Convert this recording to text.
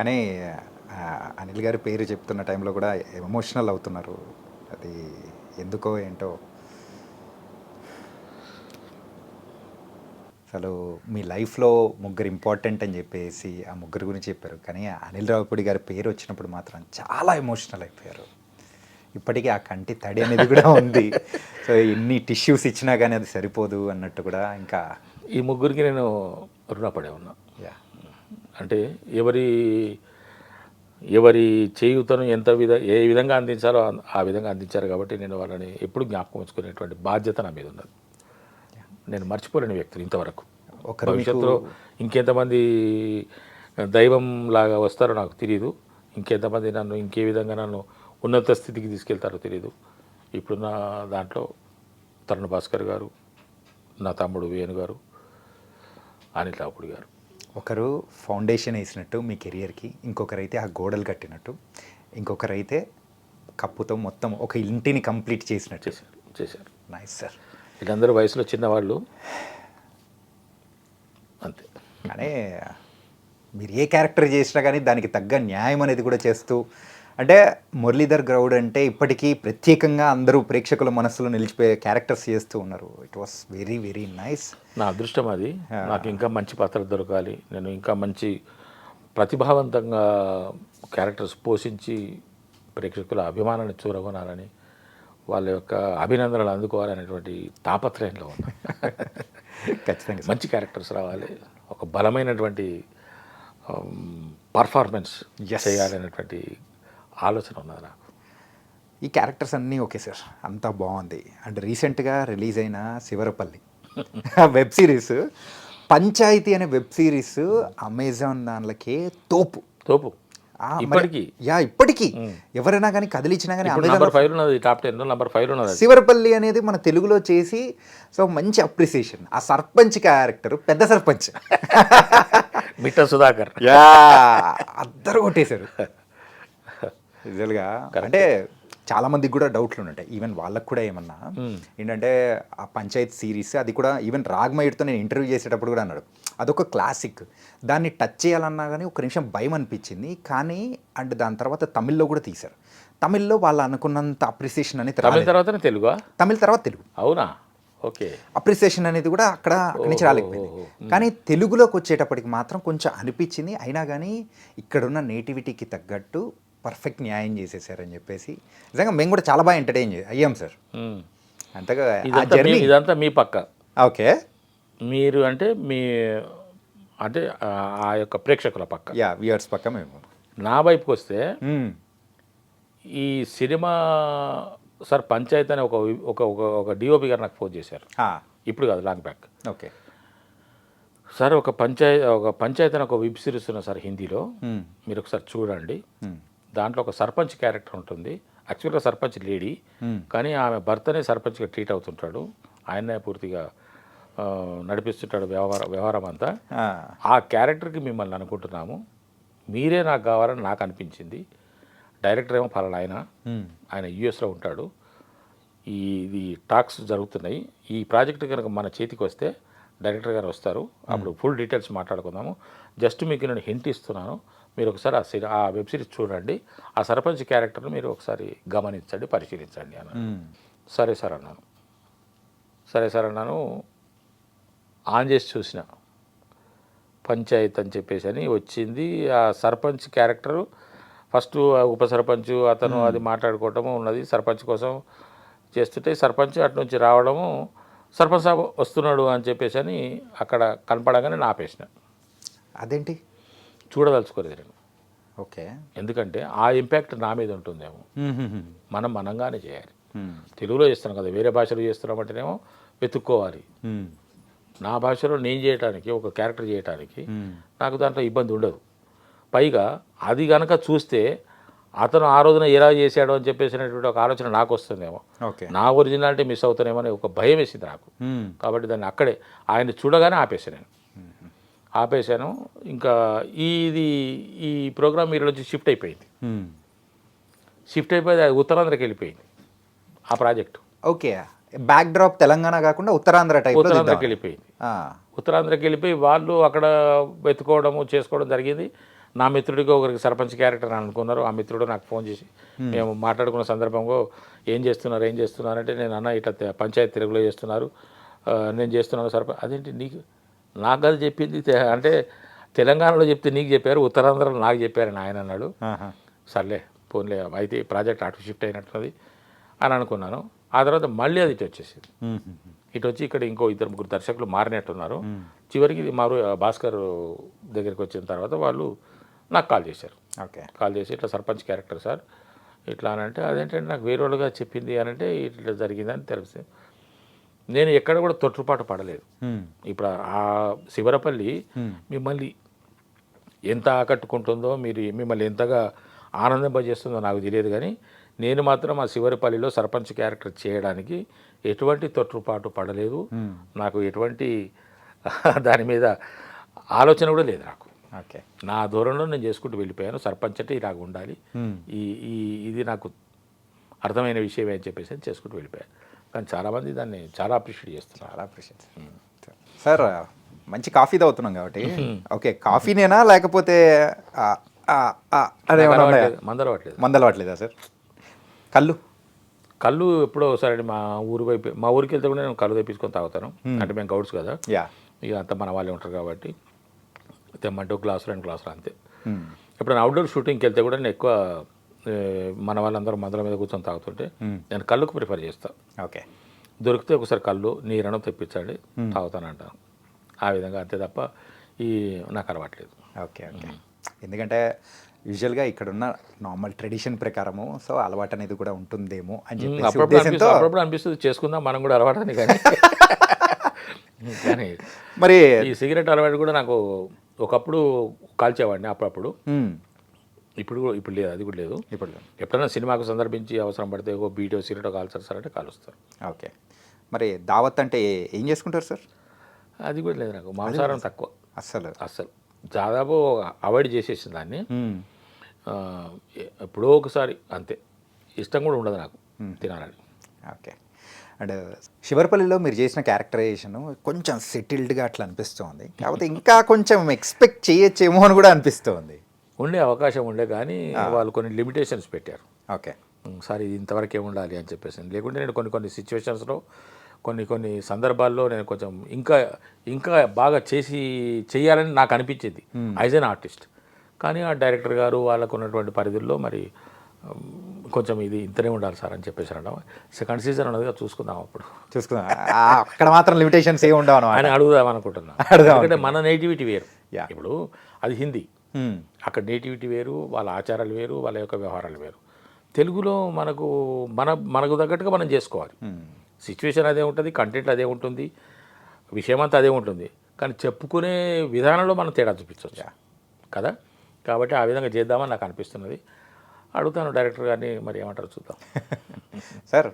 కానీ అనిల్ గారి పేరు చెప్తున్న టైంలో కూడా ఎమోషనల్ అవుతున్నారు. అది ఎందుకో ఏంటో. అసలు మీ లైఫ్లో ముగ్గురు ఇంపార్టెంట్ అని చెప్పేసి ఆ ముగ్గురు గురించి చెప్పారు. కానీ అనిల్ రావిపూడి గారి పేరు వచ్చినప్పుడు మాత్రం చాలా ఎమోషనల్ అయిపోయారు. ఇప్పటికీ ఆ కంటి తడి అనేది కూడా ఉంది. సో ఎన్ని టిష్యూస్ ఇచ్చినా కానీ అది సరిపోదు అన్నట్టు కూడా ఇంకా ఈ ముగ్గురికి నేను రుణపడే ఉన్నా. యా అంటే ఎవరి చేయూతను ఏ విధంగా అందించాలో ఆ విధంగా అందించారు కాబట్టి నేను వాళ్ళని ఎప్పుడు జ్ఞాపకం ఉంచుకునేటువంటి బాధ్యత నా మీద ఉన్నది. నేను మర్చిపోలేని వ్యక్తులు ఇంతవరకు. భవిష్యత్తులో ఇంకెంతమంది దైవం లాగా వస్తారో నాకు తెలియదు. ఇంకెంతమంది నన్ను ఇంకే విధంగా నన్ను ఉన్నత స్థితికి తీసుకెళ్తారో తెలియదు. ఇప్పుడున్న దాంట్లో తరుణ్ భాస్కర్ గారు, నా తమ్ముడు వేణు గారు, అనిల్ రావిపూడి గారు. ఒకరు ఫౌండేషన్ వేసినట్టు మీ కెరియర్కి, ఇంకొకరైతే ఆ గోడలు కట్టినట్టు, ఇంకొకరైతే కప్పుతో మొత్తం ఒక ఇంటిని కంప్లీట్ చేసినట్టు చేశారు. Nice sir. వీళ్ళందరూ వయసులో చిన్నవాళ్ళు అంతే. కానీ మీరు ఏ క్యారెక్టర్ చేసినా కానీ దానికి తగ్గ న్యాయం అనేది కూడా చేస్తూ, అంటే మురళీధర్ గౌడ్ అంటే ఇప్పటికీ ప్రత్యేకంగా అందరూ ప్రేక్షకుల మనస్సులో నిలిచిపోయే క్యారెక్టర్స్ చేస్తూ ఉన్నారు. It was very very nice. నా అదృష్టం అది. నాకు ఇంకా మంచి పాత్రలు దొరకాలి, నేను ఇంకా మంచి ప్రతిభావంతంగా క్యారెక్టర్స్ పోషించి ప్రేక్షకుల అభిమానాన్ని చూరగొనాలని, వాళ్ళ యొక్క అభినందనలు అందుకోవాలనేటువంటి తాపత్రయంలో ఉన్నా. ఖచ్చితంగా మంచి క్యారెక్టర్స్ రావాలి, ఒక బలమైనటువంటి పర్ఫార్మెన్స్ చేయాలనేటువంటి ఆలోచన ఉన్నది నాకు. ఈ క్యారెక్టర్స్ అన్నీ ఓకే సార్, అంతా బాగుంది. అండ్ రీసెంట్గా రిలీజ్ అయిన శివరపల్లి వెబ్ సిరీస్, పంచాయతీ అనే వెబ్ సిరీస్ అమెజాన్ దానిలోకే తోపు ఇప్పటికీ ఎవరైనా కానీ కదిలిచ్చినా కానీ నంబర్ 5 ఉన్నది, టాప్ 10 నంబర్ 5 ఉన్నది. శివరపల్లి అనేది మన తెలుగులో చేసి సో మంచి అప్రిసియేషన్. ఆ సర్పంచ్ క్యారెక్టర్, పెద్ద సర్పంచ్ మిట్ట సుధాకర్ అద్దరు కొట్టేశారు రిజల్గా. అంటే చాలా మందికి కూడా డౌట్లు ఉంటాయి, ఈవెన్ వాళ్ళకు కూడా ఏమన్నా ఏంటంటే ఆ పంచాయత్ సిరీస్ అది కూడా ఈవెన్ రాగ్మయుడితో నేను ఇంటర్వ్యూ చేసేటప్పుడు కూడా అన్నాడు అదొక క్లాసిక్, దాన్ని టచ్ చేయాలన్నా కానీ ఒక నిమిషం భయం అనిపించింది. కానీ అండ్ దాని తర్వాత తమిళ్లో కూడా తీశారు. తమిళ్లో వాళ్ళు అనుకున్నంత అప్రిసియేషన్ అనేది తమిళ తర్వాత తెలుగు. అవునా? ఓకే. అప్రిసియేషన్ అనేది కూడా అక్కడి నుంచి రాలేకపోయింది. కానీ తెలుగులోకి వచ్చేటప్పటికి మాత్రం కొంచెం అనిపించింది. అయినా కానీ ఇక్కడున్న నేటివిటీకి తగ్గట్టు పర్ఫెక్ట్ న్యాయం చేసేసారని చెప్పేసి నిజంగా మేము కూడా చాలా బాగా ఎంటర్టైన్ అయ్యాం సార్. అంతగా ఇదంతా మీ పక్క. ఓకే. మీరు అంటే ఆ యొక్క ప్రేక్షకుల పక్క, వ్యూవర్స్ పక్క. మేము నా వైపుకి వస్తే ఈ సినిమా సార్ పంచాయత్ అనే ఒక డిఓపి గారు నాకు ఫోన్ చేశారు. ఇప్పుడు కాదు, లాంగ్ బ్యాక్. ఓకే సార్, ఒక పంచాయత్ అని ఒక వెబ్ సిరీస్ ఉన్న సార్ హిందీలో, మీరు ఒకసారి చూడండి. దాంట్లో ఒక సర్పంచ్ క్యారెక్టర్ ఉంటుంది. యాక్చువల్గా సర్పంచ్ లేడీ, కానీ ఆమె భర్తనే సర్పంచ్గా ట్రీట్ అవుతుంటాడు. ఆయనే పూర్తిగా నడిపిస్తుంటాడు వ్యవహారం అంతా. ఆ క్యారెక్టర్కి మిమ్మల్ని అనుకుంటున్నాము, మీరే నాకు కావాలని నాకు అనిపించింది. డైరెక్టర్ ఏమో ఫలానా ఆయన యూఎస్లో ఉంటాడు. ఇది టాక్స్ జరుగుతున్నాయి. ఈ ప్రాజెక్ట్ కనుక మన చేతికి వస్తే డైరెక్టర్ గారు వస్తారు, అప్పుడు ఫుల్ డీటెయిల్స్ మాట్లాడుకుందాము. జస్ట్ మీకు నేను హింట్ ఇస్తున్నాను, మీరు ఒకసారి ఆ వెబ్ సిరీస్ చూడండి, ఆ సర్పంచ్ క్యారెక్టర్ని మీరు ఒకసారి గమనించండి, పరిశీలించండి అన్నాను. సరే సార్ అన్నాను. ఆన్ చేసి చూసిన పంచాయత్ అని చెప్పేసి అని వచ్చింది. ఆ సర్పంచ్ క్యారెక్టరు ఫస్ట్ ఉప సర్పంచ్ అతను అది మాట్లాడుకోవటము ఉన్నది. సర్పంచ్ కోసం చేస్తుంటే సర్పంచ్ అటు నుంచి రావడము, సర్పంచ్ సాబ్ వస్తున్నాడు అని చెప్పేసి అని అక్కడ కనపడగానే నేను ఆపేసిన. అదేంటి చూడదలుచుకోలేదు నేను. ఓకే. ఎందుకంటే ఆ ఇంపాక్ట్ నా మీద ఉంటుందేమో, మనంగానే చేయాలి. తెలుగులో చేస్తున్నాం కదా, వేరే భాషలో చేస్తున్నామంటేనేమో వెతుక్కోవాలి. నా భాషలో నేను చేయటానికి, ఒక క్యారెక్టర్ చేయటానికి నాకు దాంట్లో ఇబ్బంది ఉండదు. పైగా అది కనుక చూస్తే అతను ఆ రోజున ఎలా చేశాడో అని చెప్పేసినటువంటి ఒక ఆలోచన నాకు వస్తుందేమో, నా ఒరిజినాలిటీ మిస్ అవుతానేమో అనే ఒక భయం వేసింది నాకు. కాబట్టి దాన్ని అక్కడే ఆయన చూడగానే ఆపేసాను. ఇంకా ఈ ప్రోగ్రామ్ మీరు నుంచి షిఫ్ట్ అయిపోయింది. అది ఉత్తరాంధ్రకి వెళ్ళిపోయింది ఆ project. Okay. Back drop Telangana కాకుండా ఉత్తరాంధ్రకి వెళ్ళిపోయింది. ఉత్తరాంధ్రకి వెళ్ళిపోయి వాళ్ళు అక్కడ వెతుకోవడము చేసుకోవడం జరిగింది. నా మిత్రుడికి ఒకరికి సర్పంచ్ క్యారెక్టర్ అని అనుకున్నారు. ఆ మిత్రుడు నాకు ఫోన్ చేసి మేము మాట్లాడుకున్న సందర్భంలో ఏం చేస్తున్నారు అంటే నేను అన్న ఇట్లా పంచాయతీ తెలుగులో చేస్తున్నారు, నేను చేస్తున్నాను సర్పంచ్. అదేంటి నీకు నాకు అది చెప్పింది అంటే తెలంగాణలో చెప్తే నీకు చెప్పారు, ఉత్తరాంధ్రలో నాకు చెప్పారని ఆయన అన్నాడు. సర్లే పోన్లే అయితే ఈ ప్రాజెక్ట్ అటు షిఫ్ట్ అయినట్టున్నది అని అనుకున్నాను. ఆ తర్వాత మళ్ళీ అది ఇటు వచ్చేసింది. ఇటు వచ్చి ఇక్కడ ఇంకో 2-3 దర్శకులు మారినట్టున్నారు. చివరికి ఇది భాస్కర్ దగ్గరికి వచ్చిన తర్వాత వాళ్ళు నాకు కాల్ చేశారు. ఓకే. కాల్ చేసి ఇట్లా సర్పంచ్ క్యారెక్టర్ సార్ ఇట్లా అని అంటే, అదేంటంటే నాకు వేరే వాళ్ళుగా చెప్పింది అని అంటే ఇట్లా జరిగిందని తెలిసి నేను ఎక్కడ కూడా తొట్టుపాటు పడలేదు. ఇప్పుడు ఆ శివరపల్లి మిమ్మల్ని ఎంత ఆకట్టుకుంటుందో, మిమ్మల్ని ఎంతగా ఆనందింపజేస్తుందో నాకు తెలియదు, కానీ నేను మాత్రం ఆ శివరపల్లిలో సర్పంచ్ క్యారెక్టర్ చేయడానికి ఎటువంటి తొట్టుపాటు పడలేదు. నాకు ఎటువంటి దాని మీద ఆలోచన కూడా లేదు నాకు. ఓకే. నా దూరంలో నేను చేసుకుంటూ వెళ్ళిపోయాను. సర్పంచ్ అంటే ఇలాగ ఉండాలి, ఇది నాకు అర్థమైన విషయమే అని చెప్పేసి చేసుకుంటూ వెళ్ళిపోయాను. కానీ చాలామంది దాన్ని చాలా అప్రిషియేట్ చేస్తున్నారు. చాలా అప్రిషియేట్ సార్. మంచి కాఫీ తాగుతున్నాం కాబట్టి ఓకే, కాఫీనేనా లేకపోతే మందలవట్లేదా సార్? కళ్ళు ఎప్పుడో ఒకసారి మా ఊరికి వెళ్తే కూడా నేను కళ్ళు తెప్పించుకొని తాగుతాను. అంటే మేము గౌడ్స్ కదా, ఇక అంతా మన వాళ్ళే ఉంటారు కాబట్టి తెమ్మంటే 1 గ్లాసు 2 గ్లాసులు అంతే. ఎప్పుడైనా అవుట్డోర్ షూటింగ్కి వెళ్తే కూడా నేను ఎక్కువ మన వాళ్ళందరూ మందుల మీద కూర్చొని తాగుతుంటే నేను కళ్ళుకు ప్రిఫర్ చేస్తాను. ఓకే. దొరికితే ఒకసారి కళ్ళు నీరను తెప్పించండి తాగుతానంటాను. ఆ విధంగా అంతే తప్ప నాకు అలవాట్లేదు. ఓకే. ఓకే. ఎందుకంటే యూజువల్గా ఇక్కడున్న నార్మల్ ట్రెడిషన్ ప్రకారము సో అలవాటు అనేది కూడా ఉంటుందేమో అని చెప్పి అప్పుడప్పుడు అనిపిస్తుంది చేసుకుందాం మనం కూడా అలవాటు అని. కానీ మరి ఈ సిగరెట్ అలవాటు కూడా నాకు ఒకప్పుడు కాల్చేవాడిని అప్పుడప్పుడు. ఇప్పుడు లేదు, అది కూడా లేదు. ఇప్పుడు ఎప్పుడైనా సినిమాకు సందర్భించి అవసరం పడితే బీటో సిగరెట్ కాల్చారు సార్ అంటే కాలుస్తారు. ఓకే. మరి దావత్ అంటే ఏం చేసుకుంటారు సార్? అది కూడా లేదు నాకు. మాంసాహారం తక్కువ, అస్సలు దాదాపు అవాయిడ్ చేసేసింది దాన్ని. ఎప్పుడో ఒకసారి అంతే, ఇష్టం కూడా ఉండదు నాకు తినాలని. ఓకే. అండ్ శివరపల్లిలో మీరు చేసిన క్యారెక్టరైజేషన్ కొంచెం సెటిల్డ్గా అట్లా అనిపిస్తుంది, కాకపోతే ఇంకా కొంచెం ఎక్స్పెక్ట్ చేయొచ్చేమో అని కూడా అనిపిస్తుంది. ఉండే అవకాశం ఉండే, కానీ వాళ్ళు కొన్ని లిమిటేషన్స్ పెట్టారు. ఓకే. సార్ ఇది ఇంతవరకే ఉండాలి అని చెప్పేసి. లేకుంటే నేను కొన్ని సిచ్యువేషన్స్లో కొన్ని సందర్భాల్లో నేను కొంచెం ఇంకా బాగా చేయాలని నాకు అనిపించేది యాజ్ ఎన్ ఆర్టిస్ట్. కానీ ఆ డైరెక్టర్ గారు వాళ్ళకు ఉన్నటువంటి పరిధుల్లో మరి కొంచెం ఇది ఇంతనే ఉండాలి సార్ అని చెప్పేసి అనడం. సెకండ్ సీజన్ ఉన్నదిగా చూసుకుందాం, అప్పుడు చూసుకుందాం. అక్కడ మాత్రం లిమిటేషన్స్ ఏమి ఉండవు అని అడుగుదాం అనుకుంటున్నాను. ఎందుకంటే మన నేటివిటీ వేరు. ఇప్పుడు అది హిందీ, అక్కడ నేటివిటీ వేరు, వాళ్ళ ఆచారాలు వేరు, వాళ్ళ యొక్క వ్యవహారాలు వేరు. తెలుగులో మనకు తగ్గట్టుగా మనం చేసుకోవాలి. సిచ్యువేషన్ అదే ఉంటుంది, కంటెంట్ అదే ఉంటుంది, విషయం అంతా అదే ఉంటుంది, కానీ చెప్పుకునే విధానంలో మనం తేడా చూపించవచ్చు కదా. కాబట్టి ఆ విధంగా చేద్దామని నాకు అనిపిస్తున్నది. అడుగుతాను డైరెక్టర్ గారిని, మరి ఏమంటారు చూద్దాం. సార్